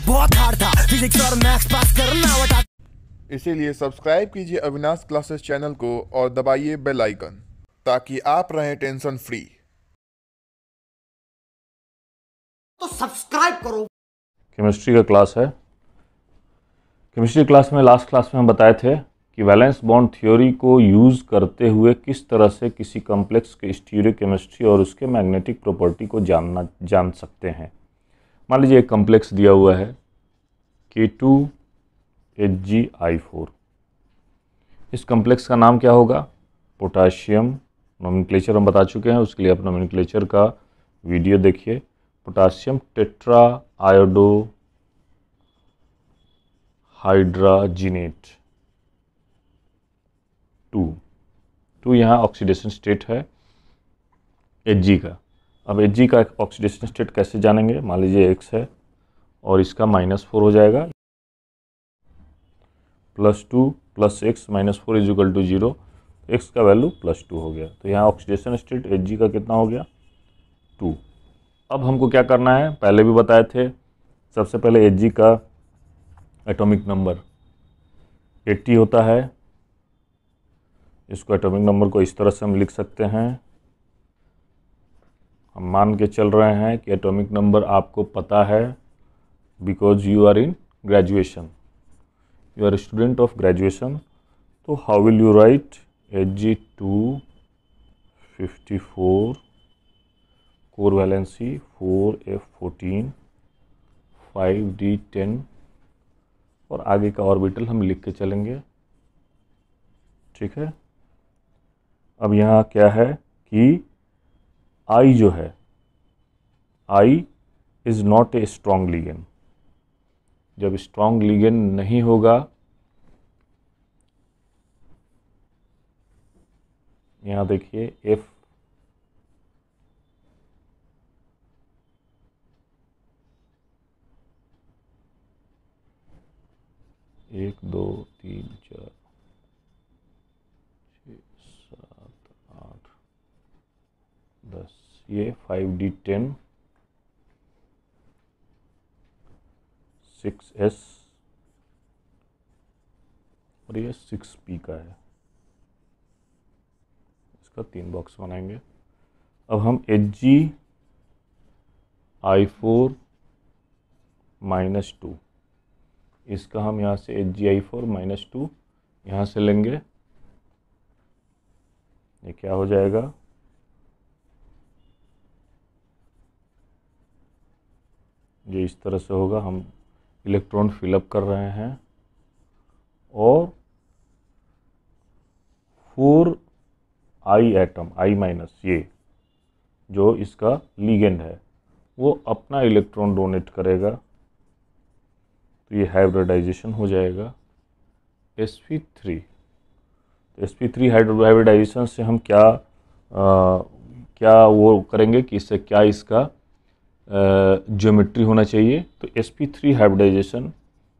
बहुत हार्ड था फिजिक्स और मैथ्स पास करना बता। इसीलिए सब्सक्राइब कीजिए अविनाश क्लासेस चैनल को और दबाइए बेल आइकन ताकि आप रहें टेंशन फ्री। तो सब्सक्राइब करो। केमिस्ट्री का क्लास है। केमिस्ट्री क्लास में लास्ट क्लास में हम बताए थे कि वैलेंस बॉन्ड थ्योरी को यूज़ करते हुए किस तरह से किसी कॉम्प्लेक्स के स्टीरियोकेमिस्ट्री और उसके मैग्नेटिक प्रॉपर्टी को जान सकते हैं। मान लीजिए एक कॉम्प्लेक्स दिया हुआ है K2HgI4। इस कॉम्प्लेक्स का नाम क्या होगा? पोटाशियम। नोमेनक्लेचर हम बता चुके हैं, उसके लिए आप नोमेनक्लेचर का वीडियो देखिए। पोटाशियम टेट्रा आयोडो हाइड्राजिनेट 2 यहाँ ऑक्सीडेशन स्टेट है Hg का। अब Hg का ऑक्सीडेशन स्टेट कैसे जानेंगे? मान लीजिए X है और इसका -4 हो जाएगा, +2 + x -4 = 0। x का वैल्यू +2 हो गया, तो यहाँ ऑक्सीडेशन स्टेट Hg का कितना हो गया? 2। अब हमको क्या करना है? पहले भी बताए थे, सबसे पहले Hg का एटॉमिक नंबर 80 होता है। इसको एटॉमिक नंबर को इस तरह से हम लिख सकते हैं। हम मान के चल रहे हैं कि एटॉमिक नंबर आपको पता है, because you are in graduation, you are student of graduation. तो how will you write? Hg2 54, core valency 4f14 5d10 और आगे का ऑर्बिटल हम लिख के चलेंगे। ठीक है। अब यहाँ क्या है कि I जो है, I is not a strong ligand. जब स्ट्रॉन्ग लिगेंड नहीं होगा, यहाँ देखिए F 1 2 3 4 6 7 8 10, ये 5d10 6s और ये 6p का है। इसका 3 बॉक्स बनाएंगे। अब हम Hg(I4) -2, इसका हम यहाँ से Hg(I4) -2 यहाँ से लेंगे। ये क्या हो जाएगा? ये इस तरह से होगा। हम इलेक्ट्रॉन फिलअप कर रहे हैं और 4I एटम I- ये जो इसका लिगेंड है वो अपना इलेक्ट्रॉन डोनेट करेगा, तो ये हाइब्रिडाइजेशन हो जाएगा sp3। तो sp3 हाइब्रिडाइजेशन से हम क्या वो करेंगे कि इससे क्या इसका ज्योमेट्री होना चाहिए? तो sp3 हाइब्रिडाइजेशन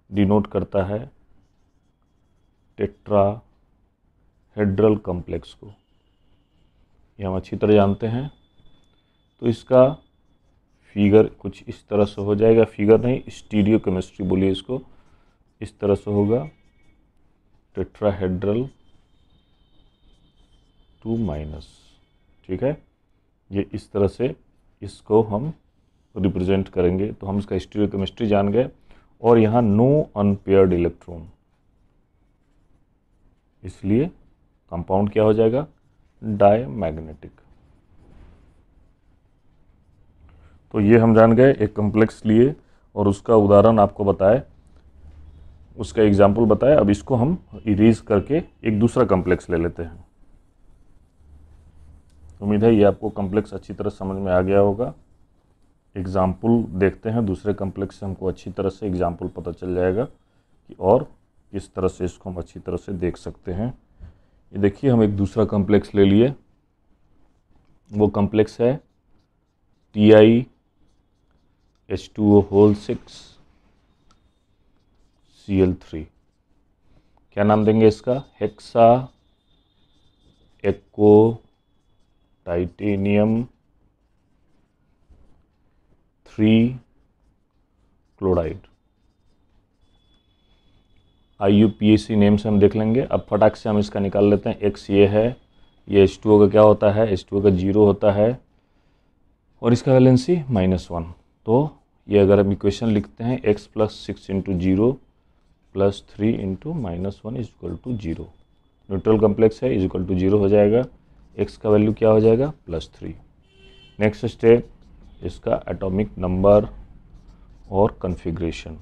डिनोट करता है टेट्राहेड्रल कॉम्प्लेक्स को। ये हम अच्छी तरह जानते हैं। तो इसका फिगर कुछ इस तरह से हो जाएगा। फिगर नहीं, स्टीरियो केमिस्ट्री बोलिए इसको। इस तरह से होगा टेट्राहेड्रल 2-। ठीक है, ये इस तरह से इसको हम रिप्रेजेंट करेंगे। तो हम इसका स्टीरियो केमिस्ट्री जान गए। और यहाँ नो अनपेयर्ड इलेक्ट्रॉन, इसलिए कंपाउंड क्या हो जाएगा? डायमैग्नेटिक। तो ये हम जान गए, एक कॉम्प्लेक्स लिए और उसका उदाहरण आपको बताए, उसका एग्जाम्पल बताया। अब इसको हम इरेज करके एक दूसरा कॉम्प्लेक्स ले लेते हैं। उम्मीद है ये आपको कॉम्प्लेक्स अच्छी तरह समझ में आ गया होगा। एग्जाम्पल देखते हैं दूसरे कॉम्प्लेक्स से, हमको अच्छी तरह से एग्जाम्पल पता चल जाएगा कि और किस तरह से इसको हम अच्छी तरह से देख सकते हैं। ये देखिए, हम एक दूसरा कॉम्प्लेक्स ले लिए। वो कॉम्प्लेक्स है TiH2O6 Cl3। क्या नाम देंगे इसका? हेक्सा एक्को टाइटेनियम 3 क्लोराइड। IUPAC नेम से हम देख लेंगे। अब फटाक से हम इसका निकाल लेते हैं। X ये है, ये H2O का क्या होता है, H2O का 0 होता है और इसका वैलेंसी -1। तो ये अगर हम इक्वेशन लिखते हैं x + 6 × 0 + 3 × -1 = 0, न्यूट्रल कॉम्प्लेक्स है = 0 हो जाएगा। x का वैल्यू क्या हो जाएगा, +3। नेक्स्ट स्टेप, इसका एटॉमिक नंबर और कन्फिग्रेशन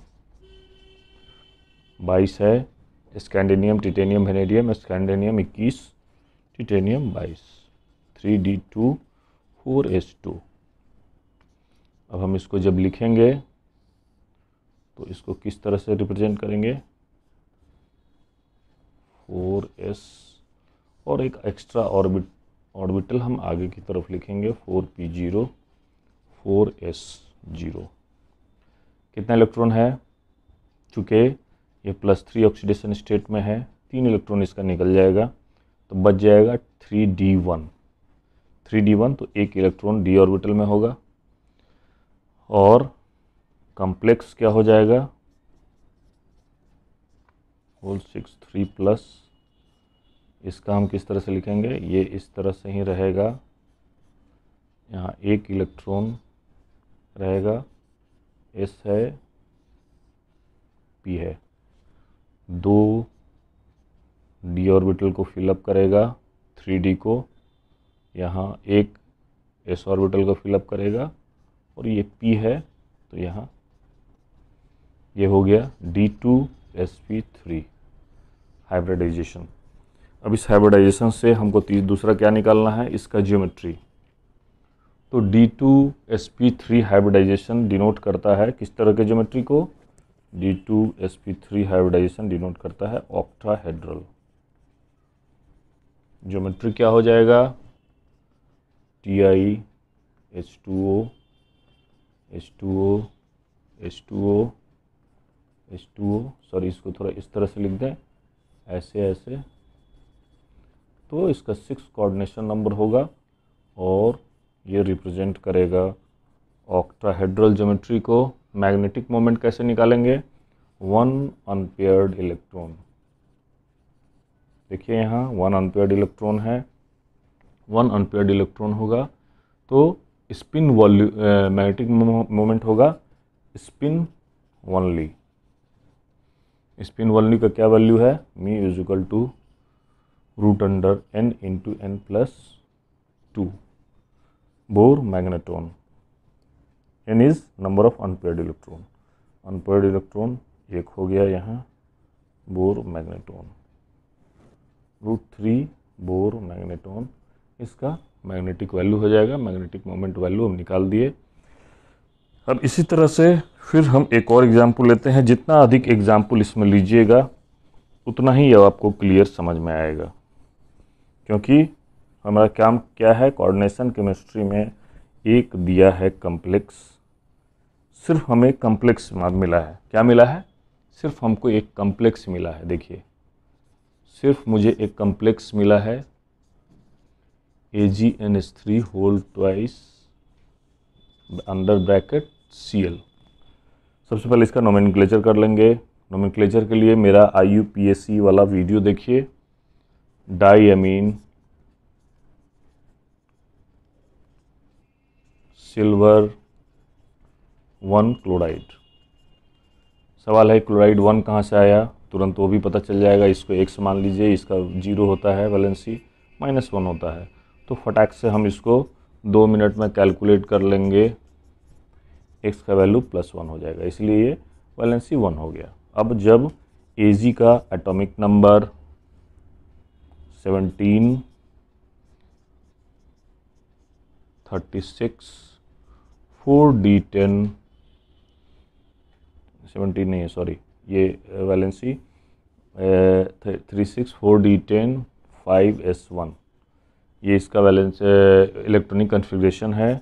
22 है। Scandium, titanium, vanadium. Scandium 21, titanium 22, 3d2 4s2। अब हम इसको जब लिखेंगे तो इसको किस तरह से रिप्रेजेंट करेंगे, 4s और एक एक्स्ट्रा ऑर्बिटल हम आगे की तरफ लिखेंगे, 4p0 4s0। कितना इलेक्ट्रॉन है, चूँकि ये +3 ऑक्सीडेशन स्टेट में है, 3 इलेक्ट्रॉन इसका निकल जाएगा तो बच जाएगा 3d1। 3d1 तो एक इलेक्ट्रॉन d ऑर्बिटल में होगा और कॉम्प्लेक्स क्या हो जाएगा, होल 6 3+। इसका हम किस तरह से लिखेंगे, ये इस तरह से ही रहेगा। यहाँ एक इलेक्ट्रॉन रहेगा, S है, P है, 2 d ऑर्बिटल को फिलअप करेगा, 3d को, यहाँ एक s ऑर्बिटल को फिलअप करेगा और ये P है तो यहाँ ये हो गया d2sp3 हाइब्रिडाइजेशन। अब इस हाइब्रिडाइजेशन से हमको दूसरा क्या निकालना है, इसका ज्योमेट्री। तो d2sp3 हाइब्रिडाइजेशन डिनोट करता है किस तरह के ज्योमेट्री को, d2sp3 हाइब्रिडाइजेशन डिनोट करता है ऑक्टाहेड्रल ज्योमेट्री। क्या हो जाएगा, Ti H2O H2O H2O H2O, sorry इसको थोड़ा इस तरह से लिख दें, ऐसे ऐसे। तो इसका 6 कोऑर्डिनेशन नंबर होगा और ये रिप्रेजेंट करेगा ऑक्टाहेड्रल ज्योमेट्री को। मैग्नेटिक मोमेंट कैसे निकालेंगे, 1 अनपेयर्ड इलेक्ट्रॉन। देखिए यहाँ 1 अनपेयर्ड इलेक्ट्रॉन है, 1 अनपेयर्ड इलेक्ट्रॉन होगा तो स्पिन वॉल्यू मैग्नेटिक मोमेंट होगा स्पिन ओनली। स्पिन वॉल्यू का क्या वैल्यू है, मी = √n × n+2 bore magnetron. n is number of unpaired electron, unpaired electron एक हो गया यहाँ, बोर मैग्नेट्रॉन, √3 बोर मैग्नेट्रॉन इसका मैग्नेटिक वैल्यू हो जाएगा। मैग्नेटिक मोमेंट वैल्यू हम निकाल दिए। अब इसी तरह से फिर हम एक और एग्जाम्पल लेते हैं। जितना अधिक एग्जाम्पल इसमें लीजिएगा उतना ही ये आपको क्लियर समझ में आएगा, क्योंकि हमारा काम क्या है, कोऑर्डिनेशन केमिस्ट्री में एक दिया है कॉम्प्लेक्स, सिर्फ हमें कॉम्प्लेक्स मिला है। क्या मिला है, सिर्फ हमको एक कॉम्प्लेक्स मिला है। देखिए सिर्फ मुझे एक कॉम्प्लेक्स मिला है, AgNH3 whole twice under bracket Cl। सबसे पहले इसका नोमेनक्लेचर कर लेंगे। नोमेनक्लेचर के लिए मेरा IUPAC वाला वीडियो देखिए, डाईअमीन सिल्वर 1 क्लोराइड। सवाल है क्लोराइड 1 कहाँ से आया, तुरंत वो भी पता चल जाएगा। इसको x मान लीजिए, इसका 0 होता है वैलेंसी, -1 होता है। तो फटाक से हम इसको 2 मिनट में कैलकुलेट कर लेंगे, x का वैल्यू +1 हो जाएगा, इसलिए ये वैलेंसी 1 हो गया। अब जब Ag का एटॉमिक नंबर 17, 36, 4d10, 17 नहीं है सॉरी, ये वैलेंसी 36, 4d10, 5s1, ये इसका वैलेंस इलेक्ट्रॉनिक कन्फिग्रेशन है।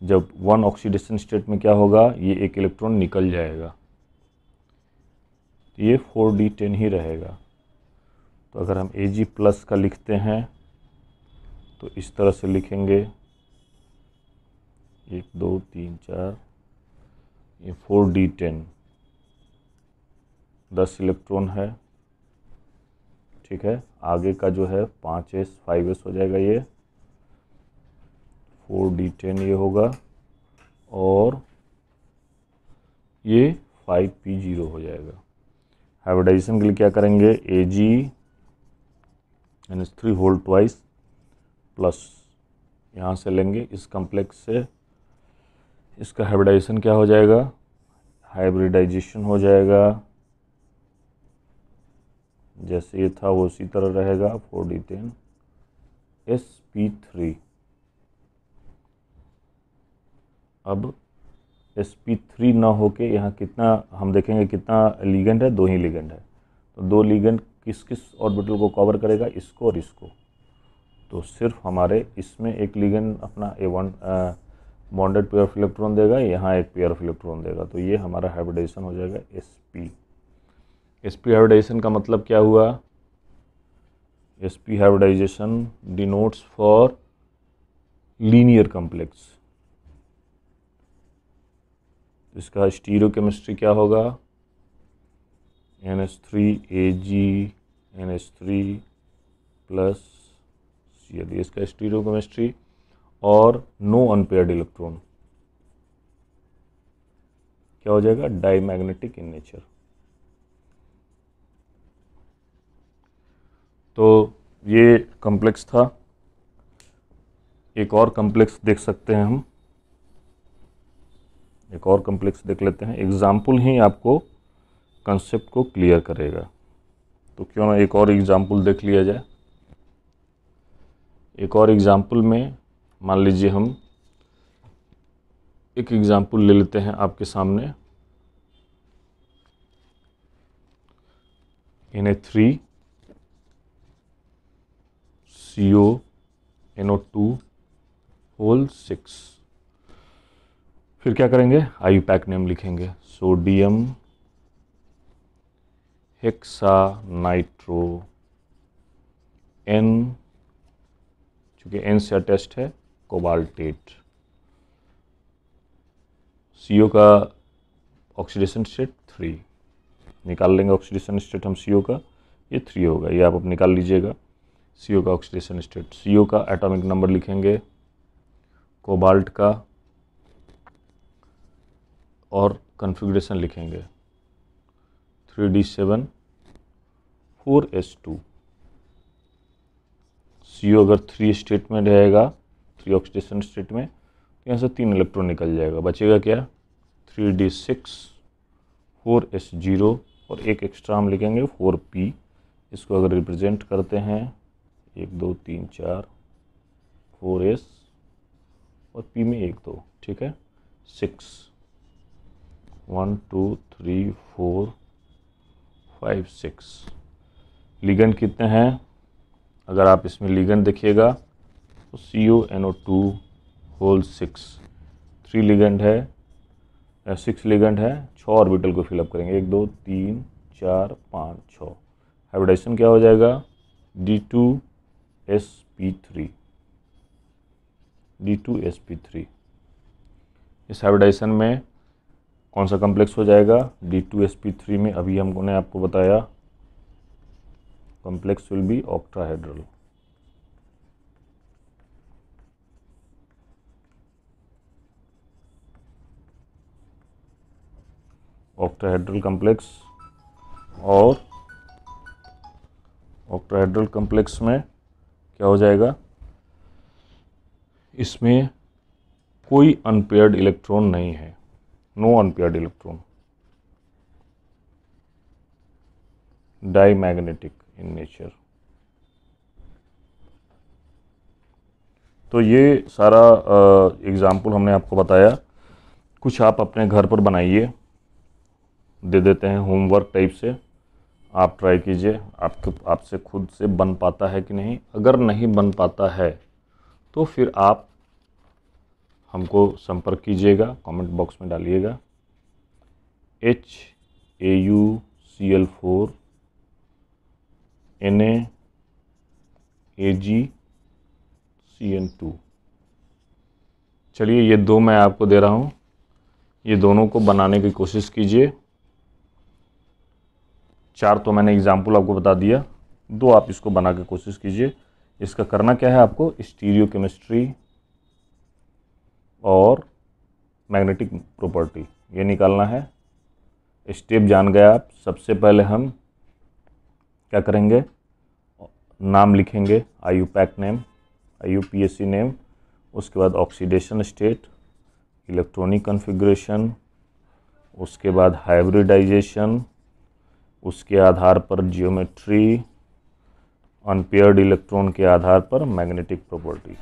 जब 1 ऑक्सीडेशन स्टेट में क्या होगा, ये एक इलेक्ट्रॉन निकल जाएगा, ये 4d10 ही रहेगा। तो अगर हम Ag+ का लिखते हैं तो इस तरह से लिखेंगे, 1 2 3 4, ये 4d10, 10 इलेक्ट्रॉन है, ठीक है। आगे का जो है 5s 5s हो जाएगा, ये 4d10 ये होगा, और ये 5p0 हो जाएगा। हाइब्रिडाइजेशन के लिए क्या करेंगे, AgNH3 होल ट्वाइस प्लस यहाँ से लेंगे इस कम्प्लेक्स से, इसका हाइब्रिडाइजेशन क्या हो जाएगा, हाइब्रिडाइजेशन हो जाएगा जैसे ये था वो उसी तरह रहेगा, 4d10 sp3। अब sp3 ना होके यहाँ कितना हम देखेंगे, कितना लिगेंड है, 2 ही लिगेंड है, तो 2 लिगेंड किस किस ऑर्बिटल को कवर करेगा, इसको और इसको। तो सिर्फ हमारे इसमें एक लिगेंड अपना A1 bonded pair of electron देगा, यहाँ एक पेयर ऑफ इलेक्ट्रॉन देगा, तो ये हमारा हाइब्रिडाइजेशन हो जाएगा sp। sp हाइब्रिडाइजेशन का मतलब क्या हुआ, sp hybridisation denotes for linear complex. इसका स्टीरियोकेमिस्ट्री क्या होगा, NH3 प्लस Cl, इसका स्टीरियोकेमिस्ट्री, और नो अनपेयर्ड इलेक्ट्रॉन क्या हो जाएगा, डाईमैग्नेटिक इन नेचर। तो ये कॉम्प्लेक्स था। एक और कॉम्प्लेक्स देख सकते हैं हम, एक और कॉम्प्लेक्स देख लेते हैं। एग्जाम्पल ही आपको कंसेप्ट को क्लियर करेगा, तो क्यों ना एक और एग्जाम्पल देख लिया जाए। एक और एग्जाम्पल में मान लीजिए हम एक एग्जाम्पल ले लेते हैं आपके सामने, Na3 CONO2 होल 6। फिर क्या करेंगे, IUPAC नेम लिखेंगे, सोडियम हेक्सानाइट्रो N, चूँकि N से अटैच्ड है, कोबाल्टेट। CO का ऑक्सीडेशन स्टेट 3, निकाल लेंगे ऑक्सीडेशन स्टेट हम CO का, ये 3 होगा, ये आप अब निकाल लीजिएगा CO का ऑक्सीडेशन स्टेट। CO का एटॉमिक नंबर लिखेंगे, कोबाल्ट का और कॉन्फ़िगरेशन लिखेंगे 3d7 4s2। CO अगर 3 स्टेट में रहेगा, 3 ऑक्सीडेशन स्टेट में, तो यहाँ से 3 इलेक्ट्रॉन निकल जाएगा, बचेगा क्या, 3d6 4s0, और एक एक्स्ट्रा हम लिखेंगे 4p। इसको अगर रिप्रेजेंट करते हैं 1 2 3 4 4s और p में 1 2, ठीक है, 6 1 2 3 4 5 6। लिगेंड कितने हैं, अगर आप इसमें लिगेंड देखिएगा तो CONO2 होल 6, 3 लिगेंड है, 6 लिगेंड है, 6 ऑर्बिटल को फिलअप करेंगे, 1 2 3 4 5 6। हाइब्रिडाइजेशन क्या हो जाएगा, D2sp3। इस हाइब्रिडाइजेशन में कौन सा कॉम्प्लेक्स हो जाएगा, D2sp3 में अभी हमने आपको बताया complex will be octahedral. Octahedral complex, और ऑक्टाहेड्रल कॉम्प्लेक्स में क्या हो जाएगा, इसमें कोई अनपेयर्ड इलेक्ट्रॉन नहीं है, no unpaired electron, diamagnetic in nature. तो ये सारा एग्जाम्पल हमने आपको बताया, कुछ आप अपने घर पर बनाइए, दे देते हैं होमवर्क टाइप से, आप ट्राई कीजिए, आपसे खुद से बन पाता है कि नहीं। अगर नहीं बन पाता है तो फिर आप हमको संपर्क कीजिएगा, कमेंट बॉक्स में डालिएगा HAuCl4 NaAgCN2। चलिए ये 2 मैं आपको दे रहा हूँ, ये दोनों को बनाने की कोशिश कीजिए। 4 तो मैंने एग्जाम्पल आपको बता दिया, 2 आप इसको बना के कोशिश कीजिए। इसका करना क्या है, आपको स्टीरियो केमिस्ट्री और मैग्नेटिक प्रॉपर्टी ये निकालना है। स्टेप जान गए आप। सबसे पहले हम क्या करेंगे, नाम लिखेंगे, IUPAC नेम, IUPAC नेम, उसके बाद ऑक्सीडेशन स्टेट, इलेक्ट्रॉनिक कॉन्फ़िगरेशन, उसके बाद हाइब्रिडाइजेशन, उसके आधार पर जियोमेट्री, अनपेयर्ड इलेक्ट्रॉन के आधार पर मैग्नेटिक प्रॉपर्टी।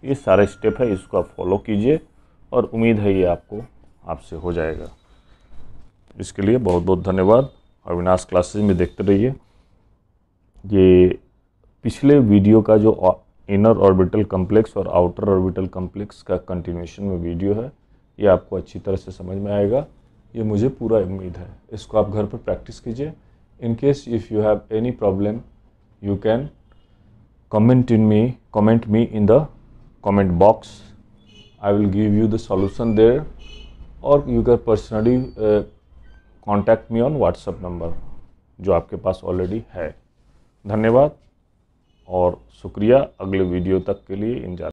ये सारे स्टेप है, इसको आप फॉलो कीजिए और उम्मीद है ये आपसे हो जाएगा। इसके लिए बहुत बहुत धन्यवाद। अविनाश क्लासेस में देखते रहिए। ये पिछले वीडियो का जो इनर ऑर्बिटल कॉम्प्लेक्स और आउटर ऑर्बिटल कॉम्प्लेक्स का कंटिन्यूएशन में वीडियो है, ये आपको अच्छी तरह से समझ में आएगा, ये मुझे पूरा उम्मीद है। इसको आप घर पर प्रैक्टिस कीजिए। In case if you have any problem you can comment me in the comment box. I will give you the solution there, or you can personally contact me on WhatsApp number जो आपके पास already है। धन्यवाद और शुक्रिया। अगले video तक के लिए इंतजार।